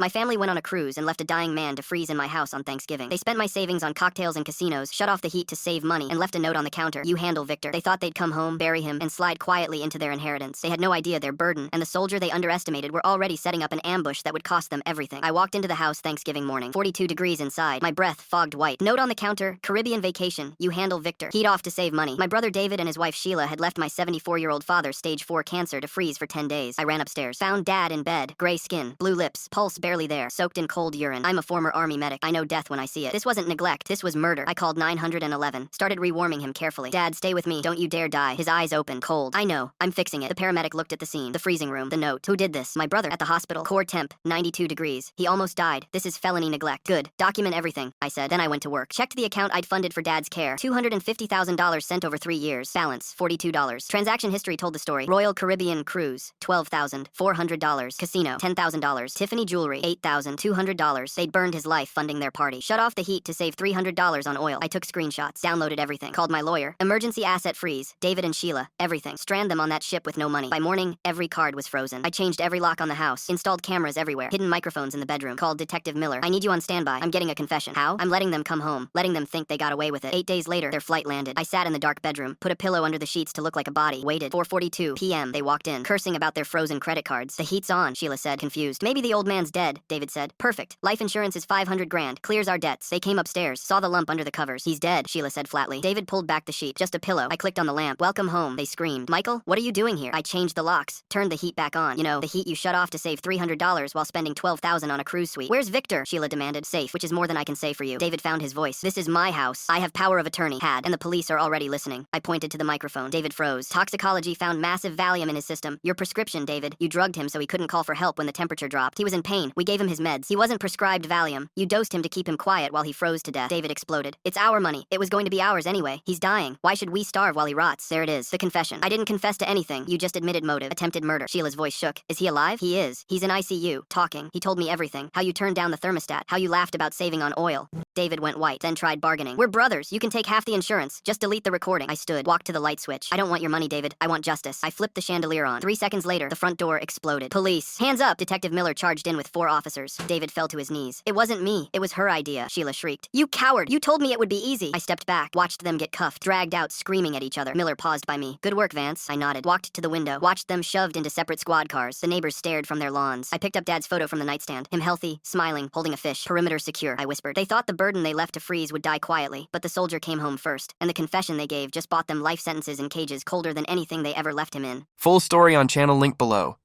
My family went on a cruise and left a dying man to freeze in my house on Thanksgiving. They spent my savings on cocktails and casinos, shut off the heat to save money, and left a note on the counter. You handle Victor. They thought they'd come home, bury him, and slide quietly into their inheritance. They had no idea their burden and the soldier they underestimated were already setting up an ambush that would cost them everything. I walked into the house Thanksgiving morning, 42 degrees inside, my breath fogged white. Note on the counter, Caribbean vacation, you handle Victor. Heat off to save money. My brother David and his wife Sheila had left my 74-year-old father stage 4 cancer to freeze for 10 days. I ran upstairs, found Dad in bed, gray skin, blue lips, pulse barely there, soaked in cold urine. I'm a former army medic. I know death when I see it. This wasn't neglect, this was murder. I called 911, started rewarming him carefully. Dad, stay with me, don't you dare die. His eyes open, cold. I know, I'm fixing it. The paramedic looked at the scene, the freezing room, the note. Who did this? My brother, at the hospital. Core temp, 92 degrees. He almost died. This is felony neglect. Good. Document everything, I said. Then I went to work. Checked the account I'd funded for Dad's care. $250,000 sent over 3 years. Balance, $42. Transaction history told the story. Royal Caribbean Cruise, $12,400. Casino, $10,000. Tiffany Jewelry, $8,200. They'd burned his life funding their party. Shut off the heat to save $300 on oil. I took screenshots, downloaded everything. Called my lawyer. Emergency asset freeze. David and Sheila, everything. Strand them on that ship with no money. By morning, every card was frozen. I changed every lock on the house. Installed cameras everywhere. Hidden microphones in the bedroom. Called Detective Miller. I need you on standby. I'm getting a confession. How? I'm letting them come home. Letting them think they got away with it. 8 days later, their flight landed. I sat in the dark bedroom. Put a pillow under the sheets to look like a body. Waited. 4:42 p.m. They walked in, cursing about their frozen credit cards. The heat's on, Sheila said, confused. Maybe the old man's dead, David said. Perfect. Life insurance is 500 grand. Clears our debts. They came upstairs. Saw the lump under the covers. He's dead, Sheila said flatly. David pulled back the sheet. Just a pillow. I clicked on the lamp. Welcome home, they screamed. Michael, what are you doing here? I changed the locks. Turned the heat back on. You know, the heat you shut off to save $300 while spending $12,000 on a cruise suite. Where's Victor? Sheila demanded. Safe, which is more than I can say for you. David found his voice. This is my house. I have power of attorney. Had. And the police are already listening. I pointed to the microphone. David froze. Toxicology found massive Valium in his system. Your prescription, David. You drugged him so he couldn't call for help when the temperature dropped. He was in pain. We gave him his meds. He wasn't prescribed Valium. You dosed him to keep him quiet while he froze to death. David exploded. It's our money. It was going to be ours anyway. He's dying. Why should we starve while he rots? There it is. The confession. I didn't confess to anything. You just admitted motive. Attempted murder. Sheila's voice shook. Is he alive? He is. He's in ICU. Talking. He told me everything. How you turned down the thermostat. How you laughed about saving on oil. David went white, then tried bargaining. We're brothers. You can take half the insurance. Just delete the recording. I stood. Walked to the light switch. I don't want your money, David. I want justice. I flipped the chandelier on. 3 seconds later, the front door exploded. Police. Hands up! Detective Miller charged in with 4 officers. David fell to his knees. It wasn't me. It was her idea, Sheila shrieked. You coward! You told me it would be easy. I stepped back, watched them get cuffed, dragged out, screaming at each other. Miller paused by me. Good work, Vance. I nodded. Walked to the window. Watched them shoved into separate squad cars. The neighbors stared from their lawns. I picked up Dad's photo from the nightstand. Him healthy, smiling, holding a fish. Perimeter secure, I whispered. They thought the burden they left to freeze would die quietly, but the soldier came home first, and the confession they gave just bought them life sentences in cages colder than anything they ever left him in. Full story on channel link below.